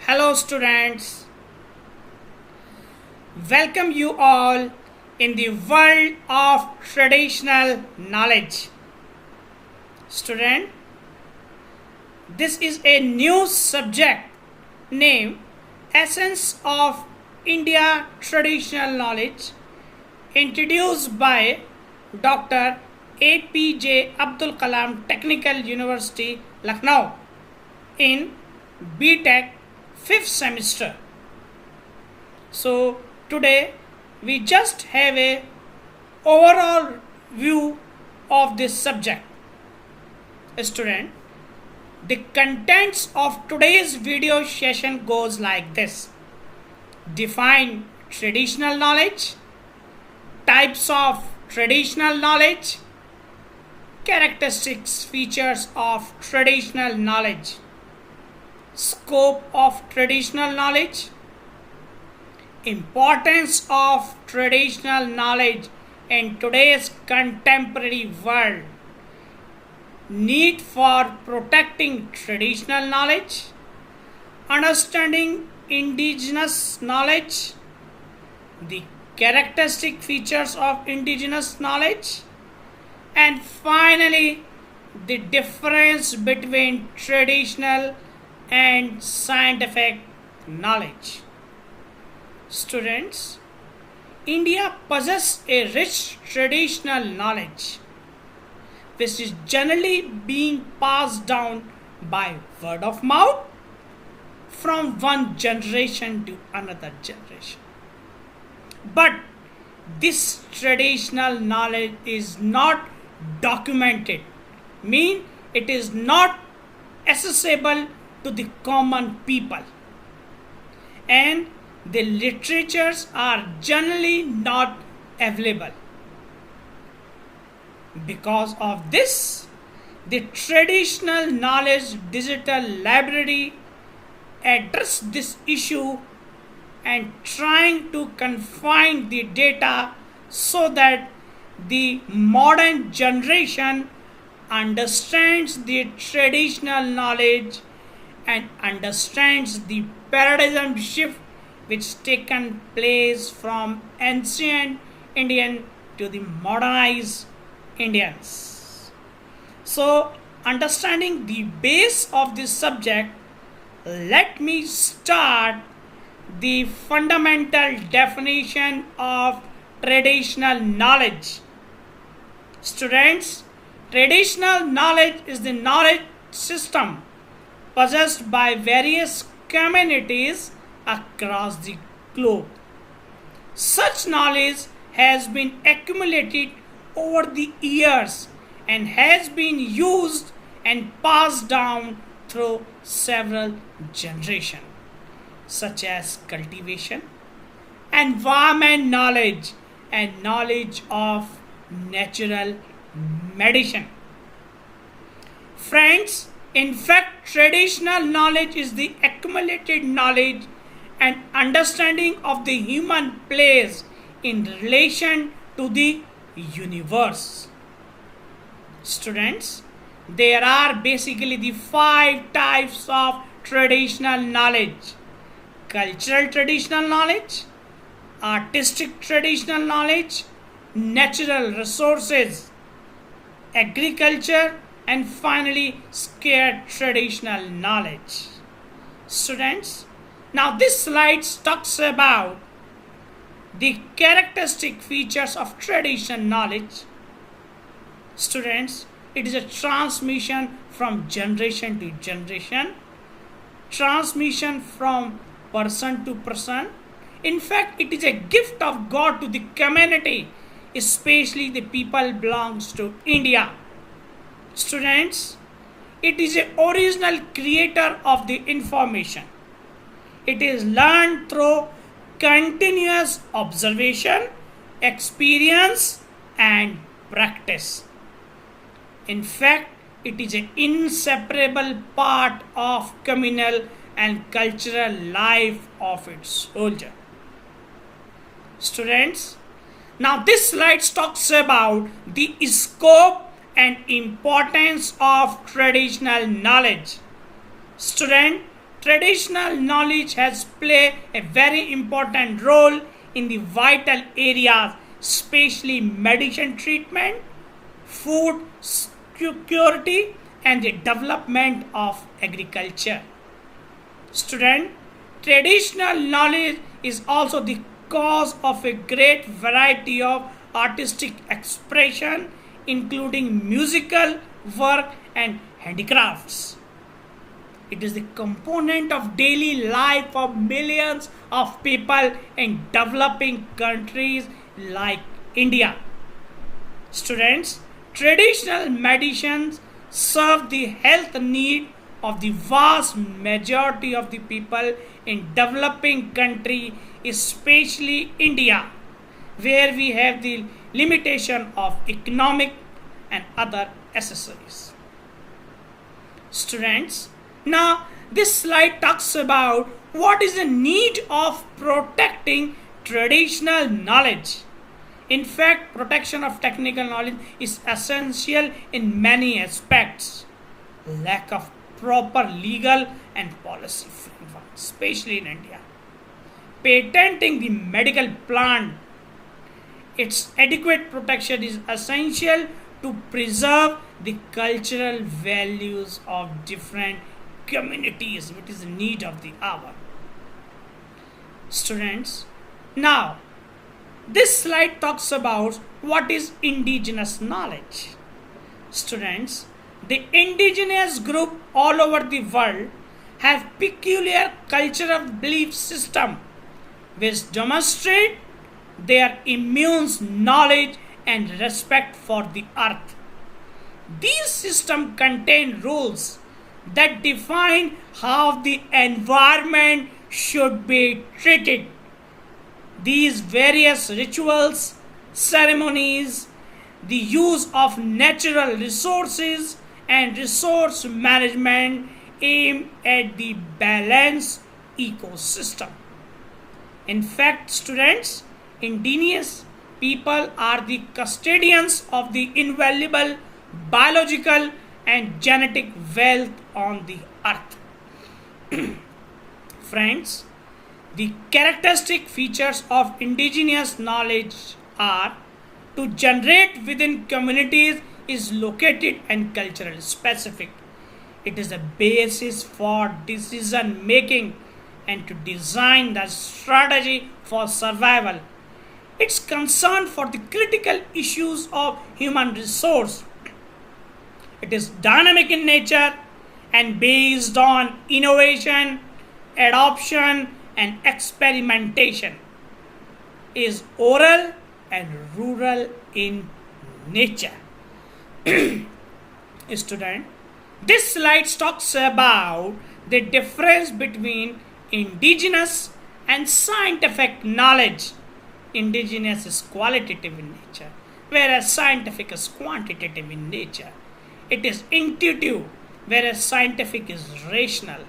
Hello students, welcome you all in the world of traditional knowledge. Student, this is a new subject named Essence of India Traditional Knowledge introduced by Dr. APJ Abdul Kalam Technical University, Lucknow in BTech 5th semester. So today we just have a overall view of this subject. Student, the contents of today's video session goes like this. Define traditional knowledge, types of traditional knowledge, characteristics, features of traditional knowledge, scope of traditional knowledge, importance of traditional knowledge in today's contemporary world, need for protecting traditional knowledge, understanding indigenous knowledge, the characteristic features of indigenous knowledge, and finally the difference between traditional and scientific knowledge. Students, India possesses a rich traditional knowledge which is generally being passed down by word of mouth from one generation to another generation. But this traditional knowledge is not documented, mean it is not accessible to the common people, and the literatures are generally not available. Because of this, the traditional knowledge digital library address this issue and trying to confine the data so that the modern generation understands the traditional knowledge and understands the paradigm shift which taken place from ancient Indian to the modernized Indians. So, understanding the base of this subject, let me start the fundamental definition of traditional knowledge. Students, traditional knowledge is the knowledge system possessed by various communities across the globe. Such knowledge has been accumulated over the years and has been used and passed down through several generations, such as cultivation, environment knowledge, and knowledge of natural medicine. Friends, in fact, traditional knowledge is the accumulated knowledge and understanding of the human place in relation to the universe. Students, there are basically the 5 types of traditional knowledge: cultural traditional knowledge, artistic traditional knowledge, natural resources, agriculture, and finally scarce traditional knowledge. Students, now this slide talks about the characteristic features of traditional knowledge. Students, it is a transmission from generation to generation, transmission from person to person. In fact, it is a gift of God to the community, especially the people belongs to India. Students, it is the original creator of the information. It is learned through continuous observation, experience, and practice. In fact, it is an inseparable part of communal and cultural life of its soldier. Students, now this slide talks about the scope and importance of traditional knowledge. Student, traditional knowledge has played a very important role in the vital areas, especially medicine treatment, food security, and the development of agriculture. Student, traditional knowledge is also the cause of a great variety of artistic expression, including musical work and handicrafts. It is the component of daily life of millions of people in developing countries like India. Students, traditional medicines serve the health need of the vast majority of the people in developing country, especially India, where we have the limitation of economic and other accessories. Students, now this slide talks about what is the need of protecting traditional knowledge. In fact, protection of technical knowledge is essential in many aspects. Lack of proper legal and policy framework, especially in India. Patenting the medical plant, its adequate protection is essential to preserve the cultural values of different communities, which is the need of the hour. Students, now this slide talks about what is indigenous knowledge. Students, the indigenous group all over the world have peculiar cultural belief system which demonstrate their immense knowledge and respect for the earth. These systems contain rules that define how the environment should be treated. These various rituals, ceremonies, the use of natural resources and resource management aim at the balanced ecosystem. In fact, students, indigenous people are the custodians of the invaluable biological and genetic wealth on the earth. Friends, the characteristic features of indigenous knowledge are to generate within communities is located and cultural specific. It is a basis for decision making and to design the strategy for survival. It's concerned for the critical issues of human resource. It is dynamic in nature and based on innovation, adoption, and experimentation. Is oral and rural in nature. Student, this slide talks about the difference between indigenous and scientific knowledge. Indigenous is qualitative in nature, whereas scientific is quantitative in nature. It is intuitive, whereas scientific is rational.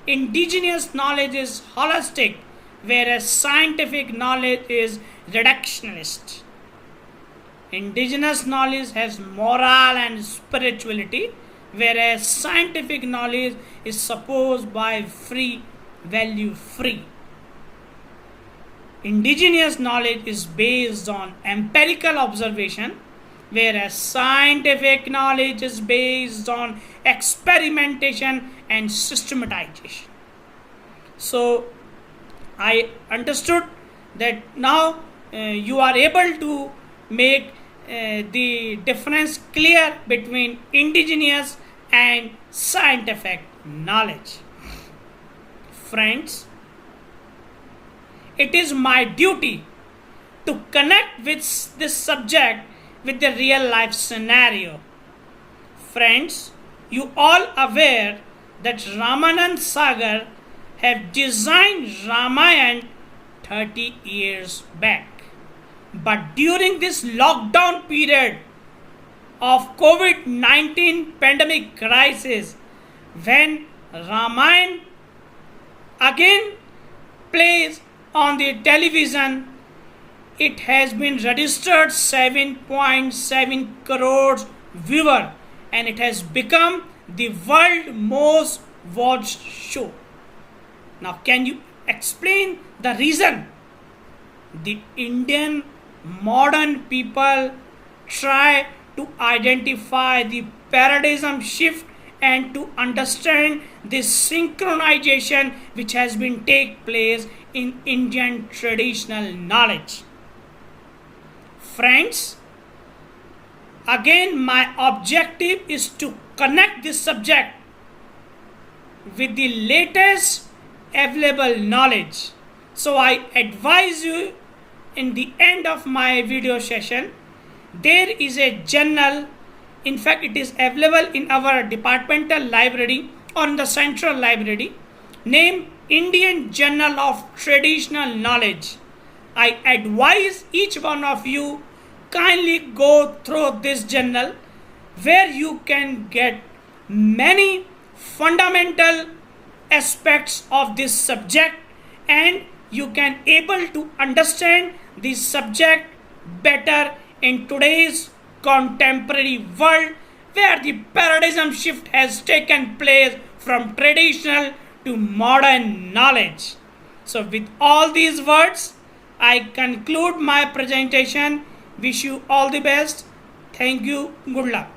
Indigenous knowledge is holistic, whereas scientific knowledge is reductionist. Indigenous knowledge has moral and spirituality, whereas scientific knowledge is supposed by free, value free. Indigenous knowledge is based on empirical observation, whereas scientific knowledge is based on experimentation and systematization. So, I understood that now you are able to make the difference clear between indigenous and scientific knowledge. Friends, it is my duty to connect with this subject with the real life scenario. Friends, you all aware that Ramanand Sagar have designed Ramayana 30 years back. But during this lockdown period of COVID-19 pandemic crisis, when Ramayana again plays on the television, it has been registered 7.7 crores viewer and it has become the world most watched show. Now, can you explain the reason the Indian modern people try to identify the paradigm shift and to understand this synchronization which has been take place in Indian traditional knowledge? Friends, again my objective is to connect this subject with the latest available knowledge. So I advise you, in the end of my video session, there is a journal. In fact, it is available in our departmental library or the central library, named Indian Journal of Traditional Knowledge. I advise each one of you kindly go through this journal, where you can get many fundamental aspects of this subject, and you can able to understand this subject better in today's contemporary world, where the paradigm shift has taken place from traditional to modern knowledge. So with all these words, I conclude my presentation. Wish you all the best. Thank you. Good luck.